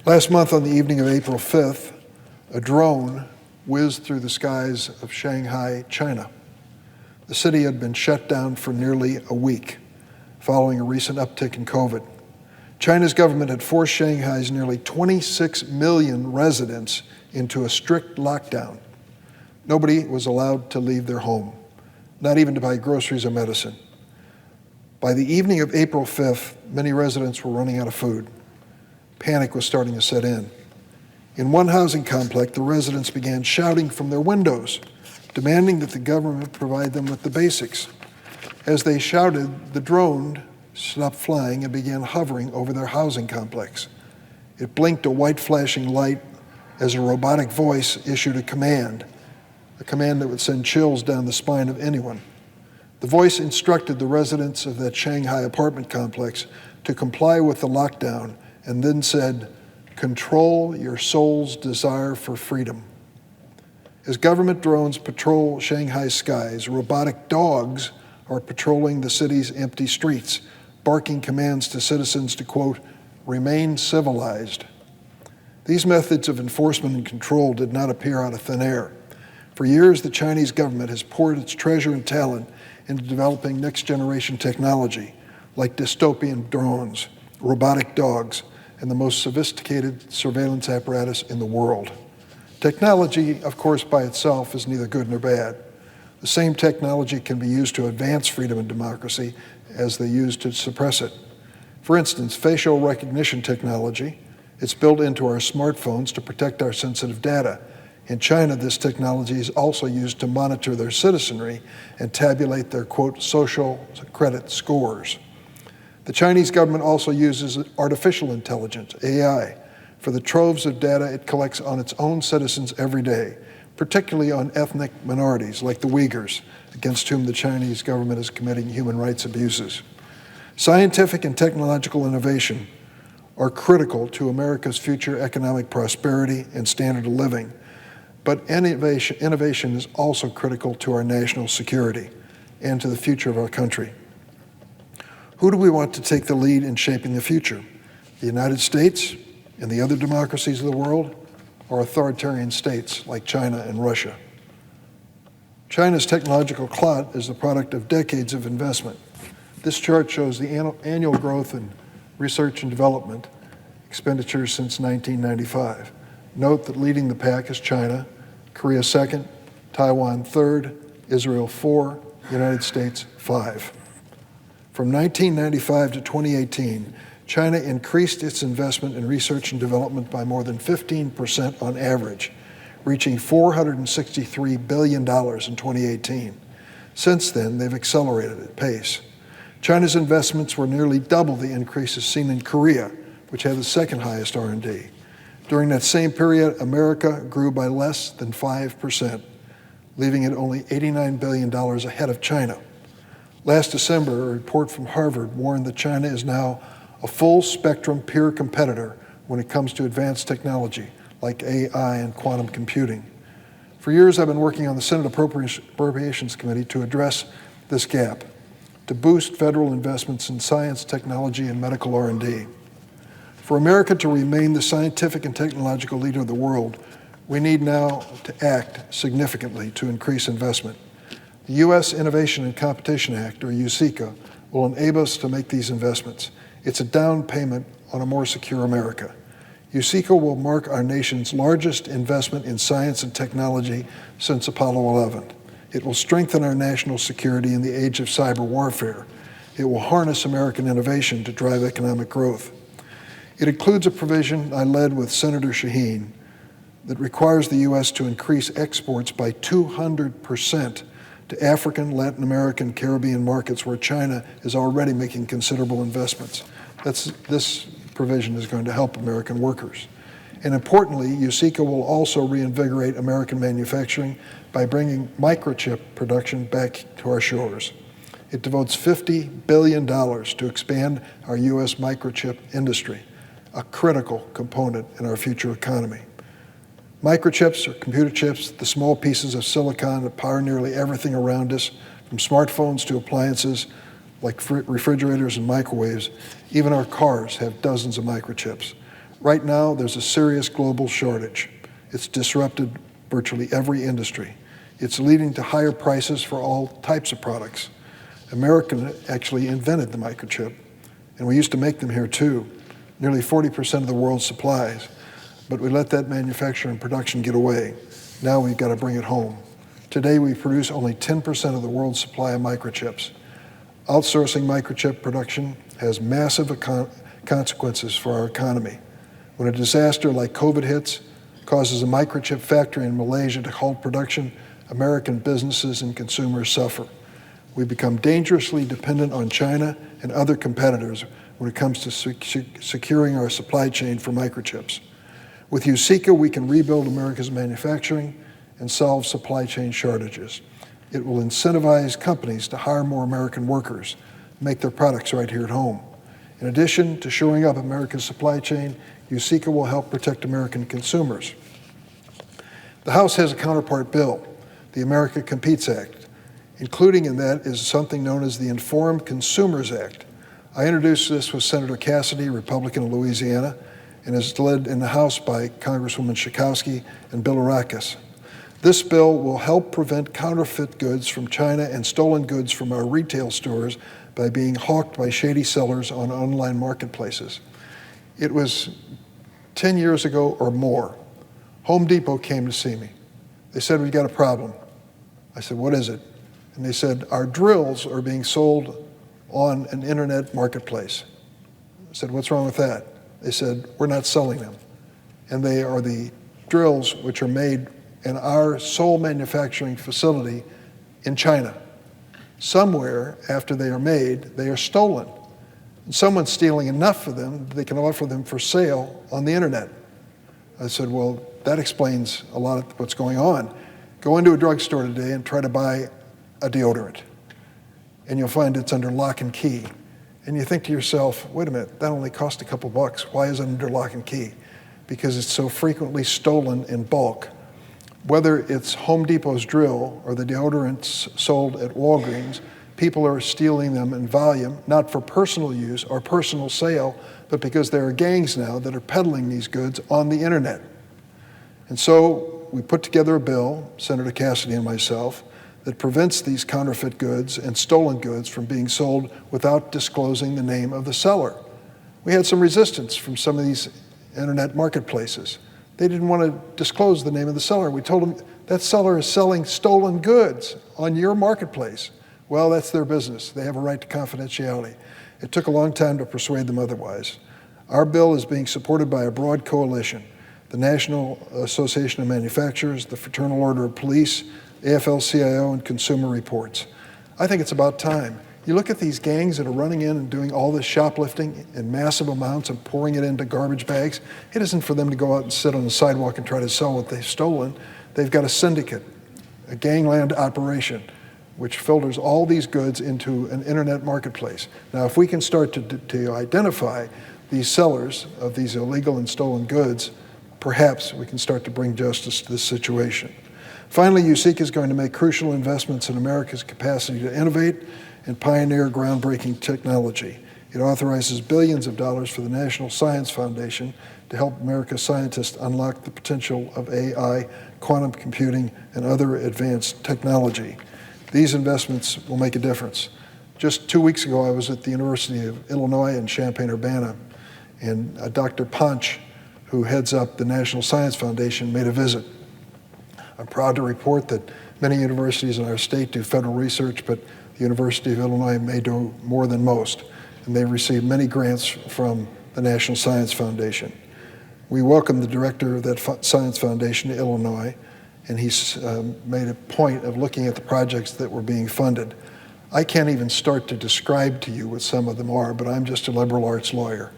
Last month, on the evening of April 5th, a drone whizzed through the skies of Shanghai, China. The city had been shut down for nearly a week following a recent uptick in COVID. China's government had forced Shanghai's nearly 26 million residents into a strict lockdown. Nobody was allowed to leave their home, not even to buy groceries or medicine. By the evening of April 5th, many residents were running out of food. Panic was starting to set in. In one housing complex, the residents began shouting from their windows, demanding that the government provide them with the basics. As they shouted, the drone stopped flying and began hovering over their housing complex. It blinked a white flashing light as a robotic voice issued a command that would send chills down the spine of anyone. The voice instructed the residents of that Shanghai apartment complex to comply with the lockdown and then said, "Control your soul's desire for freedom." As government drones patrol Shanghai's skies, robotic dogs are patrolling the city's empty streets, barking commands to citizens to, quote, "remain civilized." These methods of enforcement and control did not appear out of thin air. For years, the Chinese government has poured its treasure and talent into developing next-generation technology, like dystopian drones, robotic dogs, and the most sophisticated surveillance apparatus in the world. Technology, of course, by itself is neither good nor bad. The same technology can be used to advance freedom and democracy as they use to suppress it. For instance, facial recognition technology, it's built into our smartphones to protect our sensitive data. In China, this technology is also used to monitor their citizenry and tabulate their, quote, social credit scores. The Chinese government also uses artificial intelligence, AI, for the troves of data it collects on its own citizens every day, particularly on ethnic minorities like the Uyghurs, against whom the Chinese government is committing human rights abuses. Scientific and technological innovation are critical to America's future economic prosperity and standard of living, but innovation is also critical to our national security and to the future of our country. Who do we want to take the lead in shaping the future? The United States and the other democracies of the world, or authoritarian states like China and Russia? China's technological clot is the product of decades of investment. This chart shows the annual growth in research and development expenditures since 1995. Note that leading the pack is China, Korea second, Taiwan third, Israel 4, United States 5. From 1995 to 2018, China increased its investment in research and development by more than 15% on average, reaching $463 billion in 2018. Since then, they've accelerated at pace. China's investments were nearly double the increases seen in Korea, which had the second highest R&D. During that same period, America grew by less than 5%, leaving it only $89 billion ahead of China. Last December, a report from Harvard warned that China is now a full-spectrum peer competitor when it comes to advanced technology like AI and quantum computing. For years, I've been working on the Senate Appropriations Committee to address this gap, to boost federal investments in science, technology, and medical R&D. For America to remain the scientific and technological leader of the world, we need now to act significantly to increase investment. The U.S. Innovation and Competition Act, or USICA, will enable us to make these investments. It's a down payment on a more secure America. USICA will mark our nation's largest investment in science and technology since Apollo 11. It will strengthen our national security in the age of cyber warfare. It will harness American innovation to drive economic growth. It includes a provision I led with Senator Shaheen that requires the U.S. to increase exports by 200% to African, Latin American, Caribbean markets where China is already making considerable investments. This provision is going to help American workers. And importantly, USICA will also reinvigorate American manufacturing by bringing microchip production back to our shores. It devotes $50 billion to expand our U.S. microchip industry, a critical component in our future economy. Microchips or computer chips, the small pieces of silicon that power nearly everything around us, from smartphones to appliances like refrigerators and microwaves. Even our cars have dozens of microchips. Right now, there's a serious global shortage. It's disrupted virtually every industry. It's leading to higher prices for all types of products. America actually invented the microchip, and we used to make them here too. Nearly 40% of the world's supplies, but we let that manufacture and production get away. Now we've got to bring it home. Today we produce only 10% of the world's supply of microchips. Outsourcing microchip production has massive consequences for our economy. When a disaster like COVID hits, causes a microchip factory in Malaysia to halt production, American businesses and consumers suffer. We become dangerously dependent on China and other competitors when it comes to securing our supply chain for microchips. With USICA, we can rebuild America's manufacturing and solve supply chain shortages. It will incentivize companies to hire more American workers, make their products right here at home. In addition to shoring up America's supply chain, USICA will help protect American consumers. The House has a counterpart bill, the America Competes Act. Including in that is something known as the Informed Consumers Act. I introduced this with Senator Cassidy, Republican of Louisiana, and is led in the House by Congresswoman Schakowsky and Bill Arakis. This bill will help prevent counterfeit goods from China and stolen goods from our retail stores by being hawked by shady sellers on online marketplaces. It was 10 years ago or more. Home Depot came to see me. They said, "We've got a problem." I said, "What is it?" And they said, "Our drills are being sold on an internet marketplace." I said, "What's wrong with that?" They said, "We're not selling them." And they are the drills which are made in our sole manufacturing facility in China. Somewhere after they are made, they are stolen. And someone's stealing enough of them that they can offer them for sale on the internet. I said, "Well, that explains a lot of what's going on. Go into a drugstore today and try to buy a deodorant, and you'll find it's under lock and key. And you think to yourself, wait a minute, that only cost a couple bucks. Why is it under lock and key? Because it's so frequently stolen in bulk. Whether it's Home Depot's drill or the deodorants sold at Walgreens, people are stealing them in volume, not for personal use or personal sale, but because there are gangs now that are peddling these goods on the internet. And so we put together a bill, Senator Cassidy and myself, that prevents these counterfeit goods and stolen goods from being sold without disclosing the name of the seller. We had some resistance from some of these internet marketplaces. They didn't want to disclose the name of the seller. We told them that seller is selling stolen goods on your marketplace. Well, that's their business. They have a right to confidentiality. It took a long time to persuade them otherwise. Our bill is being supported by a broad coalition: the National Association of Manufacturers, the Fraternal Order of Police, AFL-CIO, and Consumer Reports. I think it's about time. You look at these gangs that are running in and doing all this shoplifting in massive amounts and pouring it into garbage bags. It isn't for them to go out and sit on the sidewalk and try to sell what they've stolen. They've got a syndicate, a gangland operation, which filters all these goods into an internet marketplace. Now, if we can start to identify these sellers of these illegal and stolen goods, perhaps we can start to bring justice to this situation. Finally, USICA is going to make crucial investments in America's capacity to innovate and pioneer groundbreaking technology. It authorizes billions of dollars for the National Science Foundation to help America's scientists unlock the potential of AI, quantum computing, and other advanced technology. These investments will make a difference. Just 2 weeks ago, I was at the University of Illinois in Champaign-Urbana, and Dr. Ponch, who heads up the National Science Foundation, made a visit. I'm proud to report that many universities in our state do federal research, but the University of Illinois may do more than most, and they receive many grants from the National Science Foundation. We welcome the director of that Science Foundation to Illinois, and he's made a point of looking at the projects that were being funded. I can't even start to describe to you what some of them are, but I'm just a liberal arts lawyer,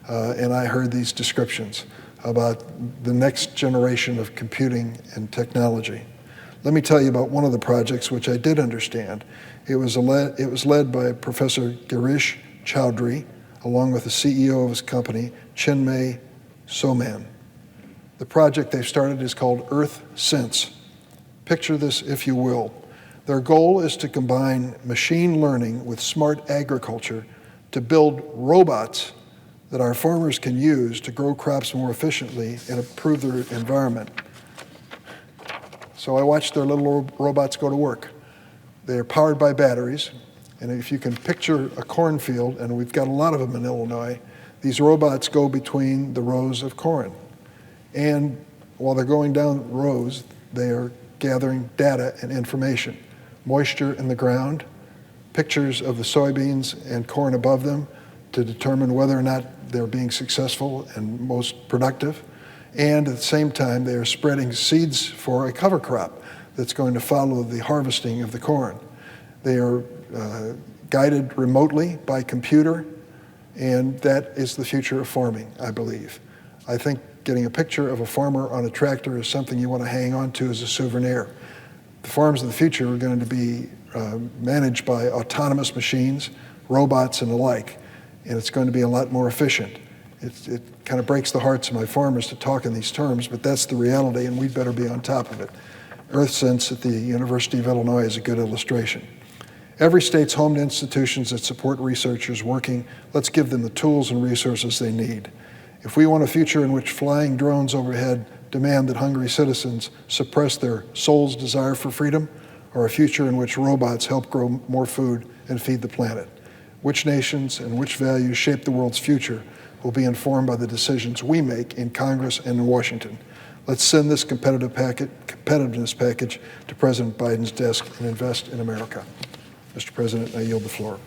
and I heard these descriptions about the next generation of computing and technology. Let me tell you about one of the projects which I did understand. It was led by Professor Girish Chowdhury, along with the CEO of his company, Chinmay Soman. The project they've started is called Earth Sense. Picture this, if you will. Their goal is to combine machine learning with smart agriculture to build robots that our farmers can use to grow crops more efficiently and improve their environment. So I watched their little robots go to work. They're powered by batteries, and if you can picture a cornfield, and we've got a lot of them in Illinois, these robots go between the rows of corn. And while they're going down rows, they are gathering data and information, moisture in the ground, pictures of the soybeans and corn above them to determine whether or not they're being successful and most productive. And at the same time, they are spreading seeds for a cover crop that's going to follow the harvesting of the corn. They are guided remotely by computer, and that is the future of farming, I believe. I think getting a picture of a farmer on a tractor is something you want to hang on to as a souvenir. The farms of the future are going to be managed by autonomous machines, robots, and the like, and it's going to be a lot more efficient. It kind of breaks the hearts of my farmers to talk in these terms, but that's the reality, and we'd better be on top of it. EarthSense at the University of Illinois is a good illustration. Every state's home to institutions that support researchers working. Let's give them the tools and resources they need. If we want a future in which flying drones overhead demand that hungry citizens suppress their soul's desire for freedom, or a future in which robots help grow more food and feed the planet, which nations and which values shape the world's future will be informed by the decisions we make in Congress and in Washington. Let's send this competitiveness package to President Biden's desk and invest in America. Mr. President, I yield the floor.